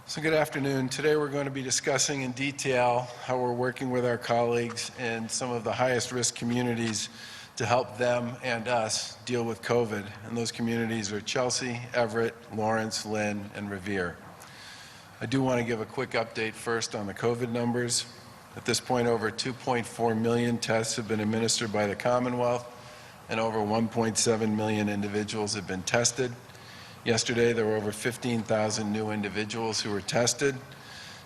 So good afternoon. Today we're going to be discussing in detail how we're working with our colleagues in some of the highest risk communities to help them and us deal with COVID. And those communities are Chelsea, Everett, Lawrence, Lynn, and Revere. I do want to give a quick update first on the COVID numbers. At this point, over 2.4 million tests have been administered by the Commonwealth, and over 1.7 million individuals have been tested. Yesterday, there were over 15,000 new individuals who were tested.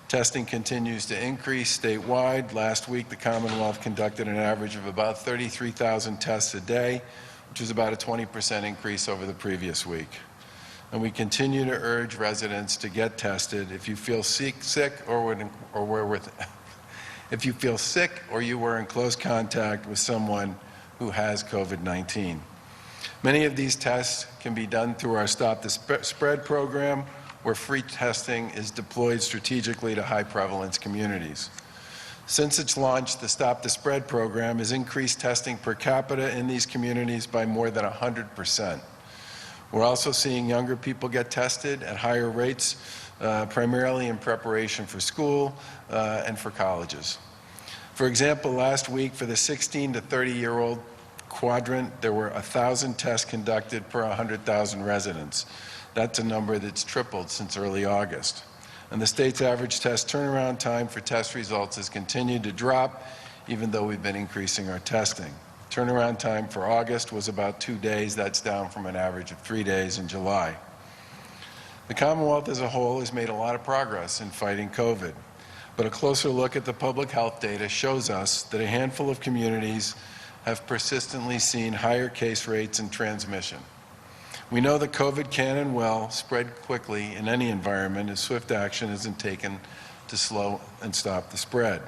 Testing continues to increase statewide. Last week, the Commonwealth conducted an average of about 33,000 tests a day, which is about a 20% increase over the previous week. And we continue to urge residents to get tested if you feel sick or if you feel sick or you were in close contact with someone who has COVID-19. Many of these tests can be done through our Stop the Spread program, where free testing is deployed strategically to high prevalence communities. Since its launch, the Stop the Spread program has increased testing per capita in these communities by more than 100%. We're also seeing younger people get tested at higher rates, primarily in preparation for school and for colleges. For example, last week for the 16 to 30-year-old quadrant, there were 1,000 tests conducted per 100,000 residents. That's a number that's tripled since early August. And the state's average test turnaround time for test results has continued to drop, even though we've been increasing our testing. Turnaround time for August was about 2 days. That's down from an average of 3 days in July. The Commonwealth as a whole has made a lot of progress in fighting COVID, but a closer look at the public health data shows us that a handful of communities have persistently seen higher case rates and transmission. We know that COVID can and will spread quickly in any environment if swift action isn't taken to slow and stop the spread.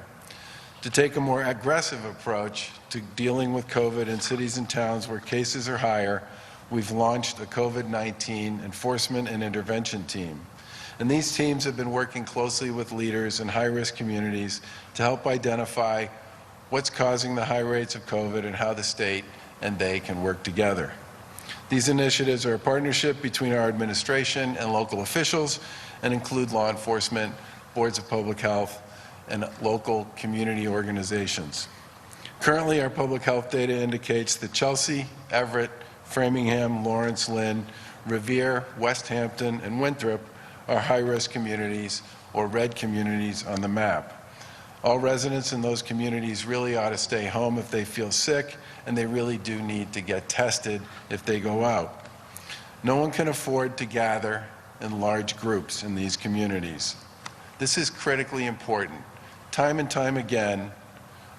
To take a more aggressive approach to dealing with COVID in cities and towns where cases are higher, we've launched a COVID-19 enforcement and intervention team. And these teams have been working closely with leaders in high-risk communities to help identify what's causing the high rates of COVID and how the state and they can work together. These initiatives are a partnership between our administration and local officials and include law enforcement, boards of public health, and local community organizations. Currently, our public health data indicates that Chelsea, Everett, Framingham, Lawrence, Lynn, Revere, West Hampton, and Winthrop are high-risk communities or red communities on the map. All residents in those communities really ought to stay home if they feel sick, and they really do need to get tested if they go out. No one can afford to gather in large groups in these communities. This is critically important. Time and time again,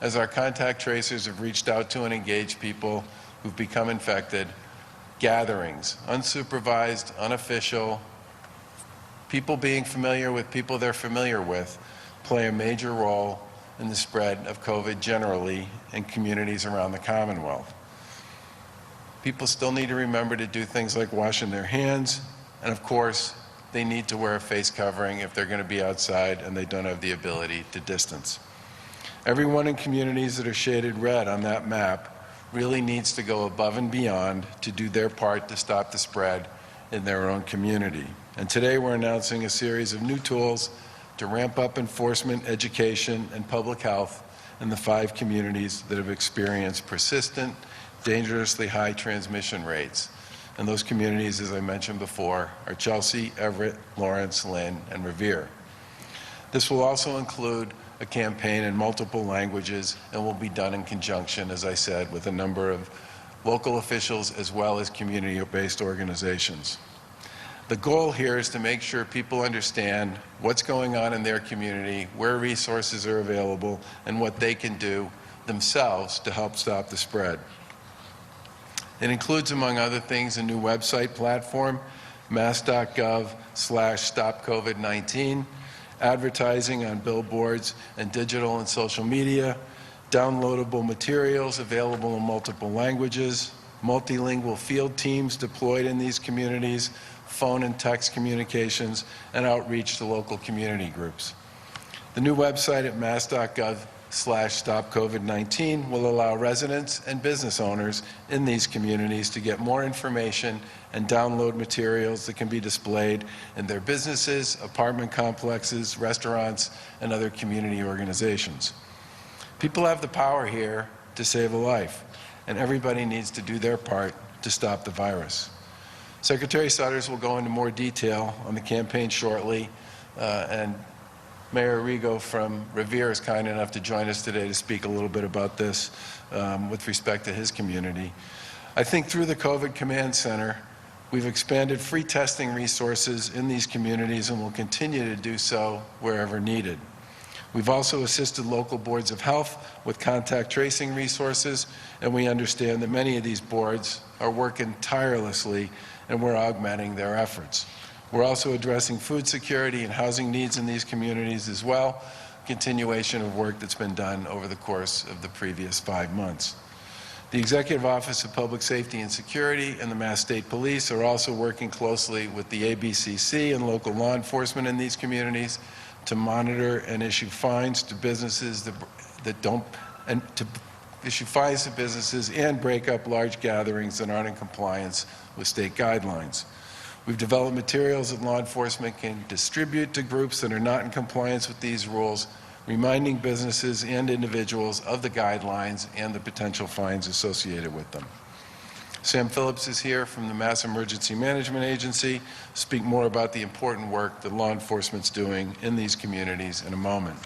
as our contact tracers have reached out to and engaged people who've become infected, gatherings, unsupervised, unofficial, people being familiar with people they're familiar with, play a major role in the spread of COVID generally in communities around the Commonwealth. People still need to remember to do things like washing their hands, and of course, they need to wear a face covering if they're going to be outside and they don't have the ability to distance. Everyone in communities that are shaded red on that map really needs to go above and beyond to do their part to stop the spread in their own community. And today we're announcing a series of new tools to ramp up enforcement, education, and public health in the 5 communities that have experienced persistent, dangerously high transmission rates. And those communities, as I mentioned before, are Chelsea, Everett, Lawrence, Lynn, and Revere. This will also include a campaign in multiple languages and will be done in conjunction, as I said, with a number of local officials as well as community-based organizations. The goal here is to make sure people understand what's going on in their community, where resources are available, and what they can do themselves to help stop the spread. It includes, among other things, a new website platform, mass.gov/stopcovid19, advertising on billboards and digital and social media, downloadable materials available in multiple languages, multilingual field teams deployed in these communities, phone and text communications, and outreach to local community groups. The new website at mass.gov www.www.ccpg.org/stopcovid19 will allow residents and business owners in these communities to get more information and download materials that can be displayed in their businesses, apartment complexes, restaurants, and other community organizations. People have the power here to save a life, and everybody needs to do their part to stop the virus. Secretary Sutters will go into more detail on the campaign shortly, and Mayor Arrigo from Revere is kind enough to join us today to speak a little bit about this with respect to his community. I think through the COVID Command Center, we've expanded free testing resources in these communities and will continue to do so wherever needed. We've also assisted local boards of health with contact tracing resources, and we understand that many of these boards are working tirelessly, and we're augmenting their efforts. We're also addressing food security and housing needs in these communities as well, continuation of work that's been done over the course of the previous 5 months. The Executive Office of Public Safety and Security and the Mass State Police are also working closely with the ABCC and local law enforcement in these communities to monitor and issue fines to businesses that don't, and to issue fines to businesses and break up large gatherings that aren't in compliance with state guidelines. We've developed materials that law enforcement can distribute to groups that are not in compliance with these rules, reminding businesses and individuals of the guidelines and the potential fines associated with them. Sam Phillips is here from the Mass Emergency Management Agency to speak more about the important work that law enforcement's doing in these communities in a moment.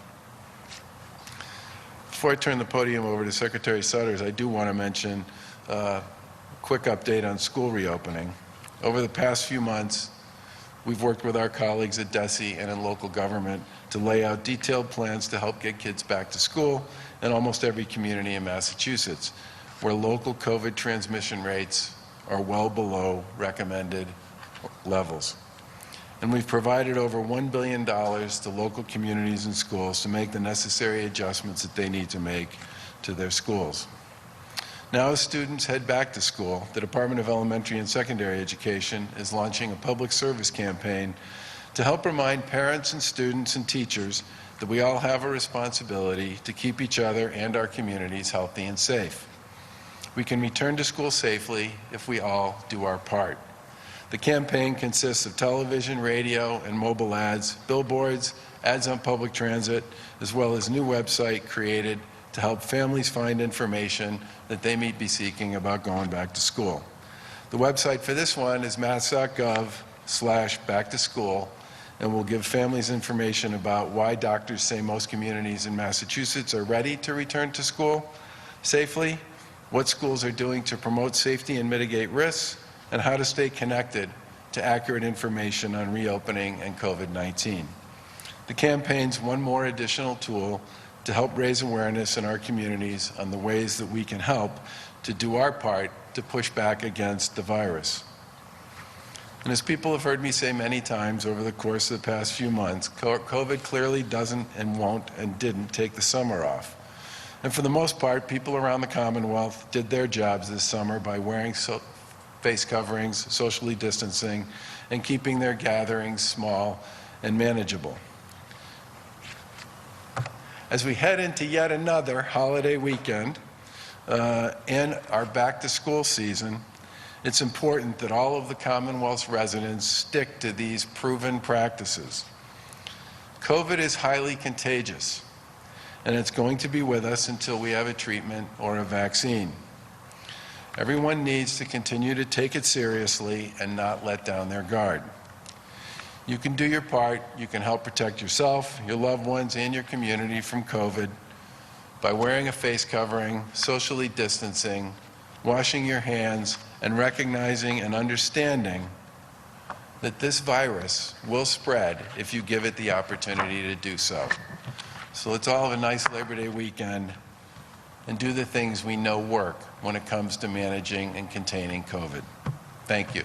Before I turn the podium over to Secretary Sutters, I do want to mention a quick update on school reopening. Over the past few months, we've worked with our colleagues at DESE and in local government to lay out detailed plans to help get kids back to school in almost every community in Massachusetts, where local COVID transmission rates are well below recommended levels. And we've provided over $1 billion to local communities and schools to make the necessary adjustments that they need to make to their schools. Now, as students head back to school, the Department of Elementary and Secondary Education is launching a public service campaign to help remind parents and students and teachers that we all have a responsibility to keep each other and our communities healthy and safe. We can return to school safely if we all do our part. The campaign consists of television, radio, and mobile ads, billboards, ads on public transit, as well as a new website created to help families find information that they may be seeking about going back to school. The website for this one is mass.gov/backtoschool, and will give families information about why doctors say most communities in Massachusetts are ready to return to school safely, what schools are doing to promote safety and mitigate risks, and how to stay connected to accurate information on reopening and COVID-19. The campaign's one more additional tool to help raise awareness in our communities on the ways that we can help to do our part to push back against the virus. And as people have heard me say many times over the course of the past few months, COVID clearly doesn't and won't and didn't take the summer off. And for the most part, people around the Commonwealth did their jobs this summer by wearing face coverings, socially distancing, and keeping their gatherings small and manageable. As we head into yet another holiday weekend and our back-to-school season, it's important that all of the Commonwealth's residents stick to these proven practices. COVID is highly contagious, and it's going to be with us until we have a treatment or a vaccine. Everyone needs to continue to take it seriously and not let down their guard. You can do your part. You can help protect yourself, your loved ones, and your community from COVID by wearing a face covering, socially distancing, washing your hands, and recognizing and understanding that this virus will spread if you give it the opportunity to do so. So let's all have a nice Labor Day weekend and do the things we know work when it comes to managing and containing COVID. Thank you.